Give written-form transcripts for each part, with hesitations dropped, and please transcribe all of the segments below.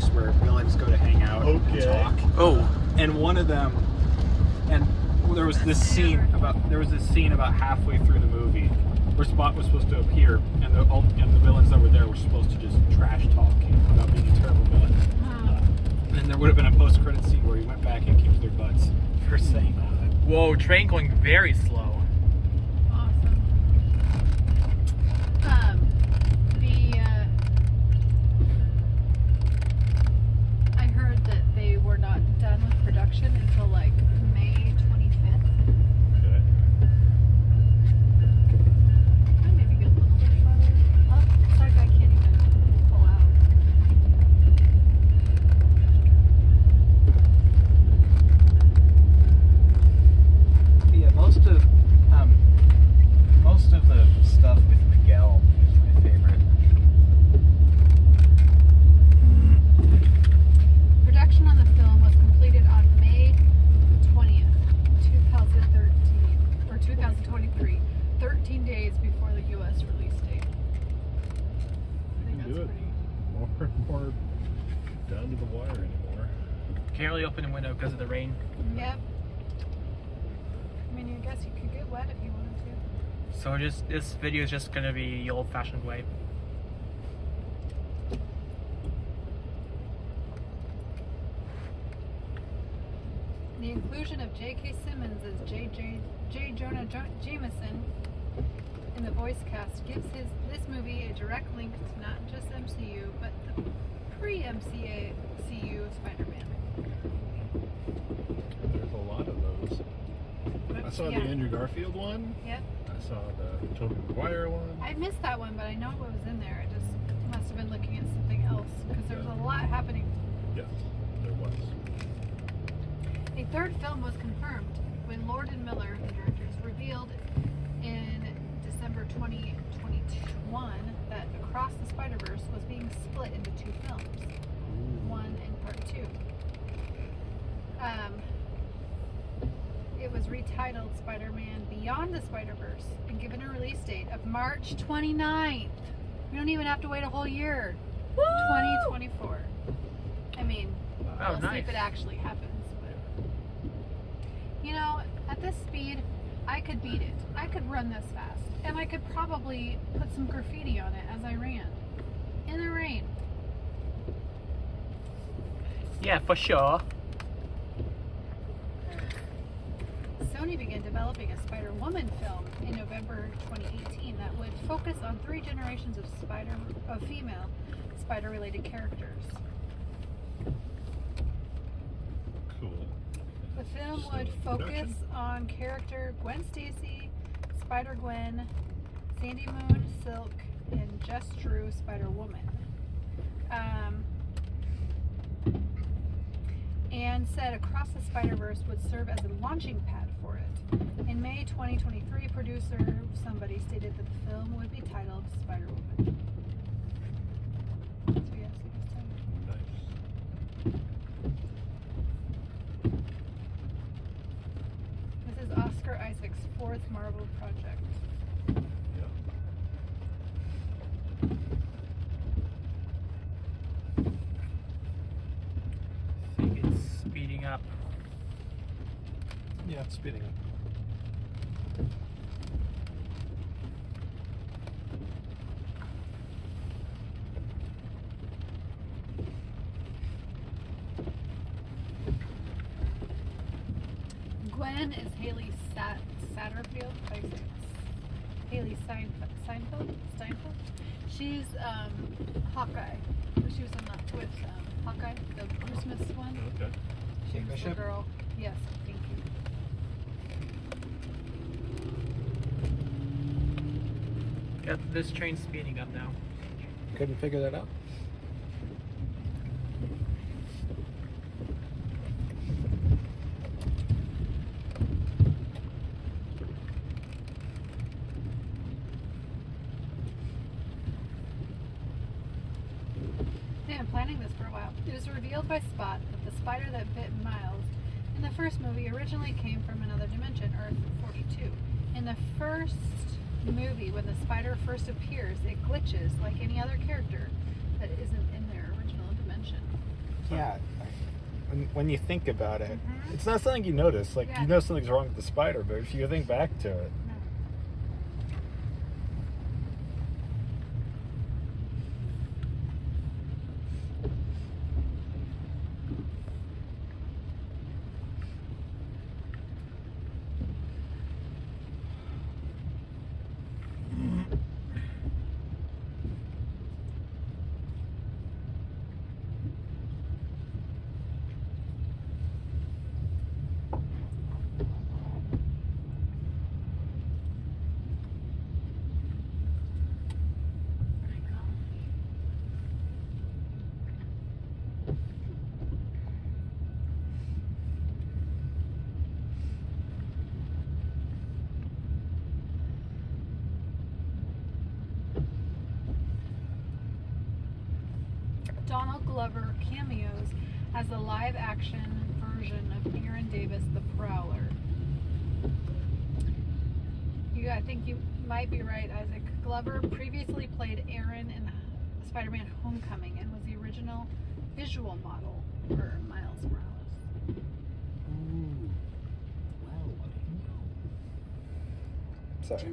parks where villains go to hang out and talk. Oh. And one of them, and there was this scene about halfway through the movie where Spot was supposed to appear, and the villains that were there were supposed to just trash talk about being a terrible villain. And then there would have been a post-credit scene where he went back and kicked their butts for saying all that. Whoa, train going very slow. I heard that they were not done with production until like May 25th. Okay. Maybe get a little bit farther. Oh, it's like I can't even pull out. Yeah, most of the stuff with Miguel is my favorite. Production on the film was completed on May 20th, 2023, 13 days before the U.S. release date. I think that's Do it. pretty. More and more down to the wire anymore. Can't really open the window because of the rain. Yep. I mean, I guess you could get wet if you wanted to. So this video is just gonna be the old-fashioned way. The inclusion of J.K. Simmons as J. Jonah Jameson in the voice cast gives this movie a direct link to not just MCU, but the pre-MCU Spider-Man. There's a lot of those. I saw Yeah. the Andrew Garfield one. Yep. I saw the Tobey Maguire one. I missed that one, but I know what was in there. I just must have been looking at something else because there was a lot happening. Yes, there was. A third film was confirmed when Lord and Miller, the directors, revealed in December 2021 that Across the Spider-Verse was being split into two films, one and part two. It was retitled Spider-Man Beyond the Spider-Verse and given a release date of March 29th. We don't even have to wait a whole year. 2024. I mean, Oh, we'll see nice. if it actually happens. But, you know, at this speed, I could beat it. I could run this fast. And I could probably put some graffiti on it as I ran. In the rain. Yeah, for sure. Sony began developing a Spider-Woman film in November 2018 that would focus on 3 generations of female spider-related characters. Cool. The film So, would focus production. on character Gwen Stacy, Spider-Gwen, Sandy Moon, Silk, and Just Drew Spider-Woman. And said Across the Spider-Verse would serve as a launching pad for it. In May 2023, producer somebody stated that the film would be titled Spider-Woman. So yes, it was titled. Nice. This is Oscar Isaac's 4th Marvel project. Yeah. I think it's speeding up. Yeah, it's speeding up. Gwen is Haley Satterfield. Haley Steinfeld. She's Hawkeye. She was in that with Hawkeye, the Christmas one. Okay. She was the Bishop? girl. Yes, thank you. Yep, this train's speeding up now. Couldn't figure that out. They've been planning this for a while. It was revealed by Spot that the spider that bit Miles in the first movie originally came from another dimension, Earth 42. In the first movie, when the spider first appears, it glitches like any other character that isn't in their original dimension. Yeah. When you think about it, Mhm. it's not something you notice. Like, Yeah. you know something's wrong with the spider, but if you think back to it. Donald Glover cameos as the live-action version of Aaron Davis, the Prowler. I think you might be right, Isaac. Glover previously played Aaron in Spider-Man: Homecoming and was the original visual model for Miles Morales. Ooh. Well, sorry.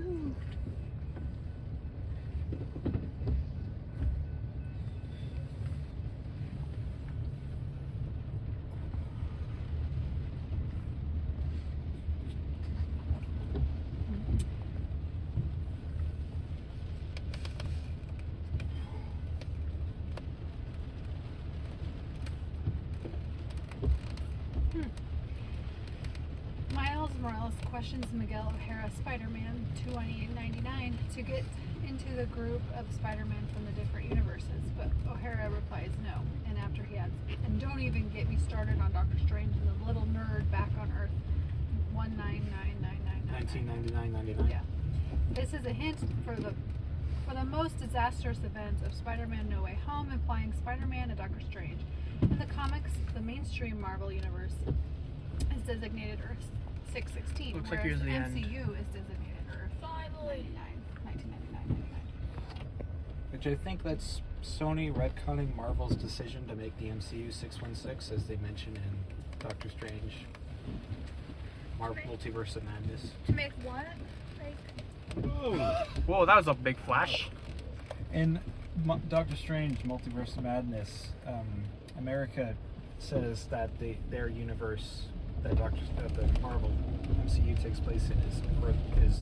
Miles Morales questions Miguel O'Hara, Spider-Man 22899, to get into the group of Spider-Man from the different universes, but O'Hara replies no. And after he adds, and don't even get me started on Doctor Strange and the little nerd back on Earth 1999999. 1999-99. Yeah. This is a hint for the most disastrous event of Spider-Man No Way Home, implying Spider-Man and Doctor Strange. In the comics, the mainstream Marvel universe is designated Earth 616, Looks like whereas here's the end. MCU is designated Earth 1999. Which I think that's Sony retconning Marvel's decision to make the MCU 616, as they mention in Doctor Strange, Marvel Multiverse of Madness. To make what? Like, Whoa, that was a big flash. In Doctor Strange Multiverse of Madness, America says that their universe that the Marvel MCU takes place in is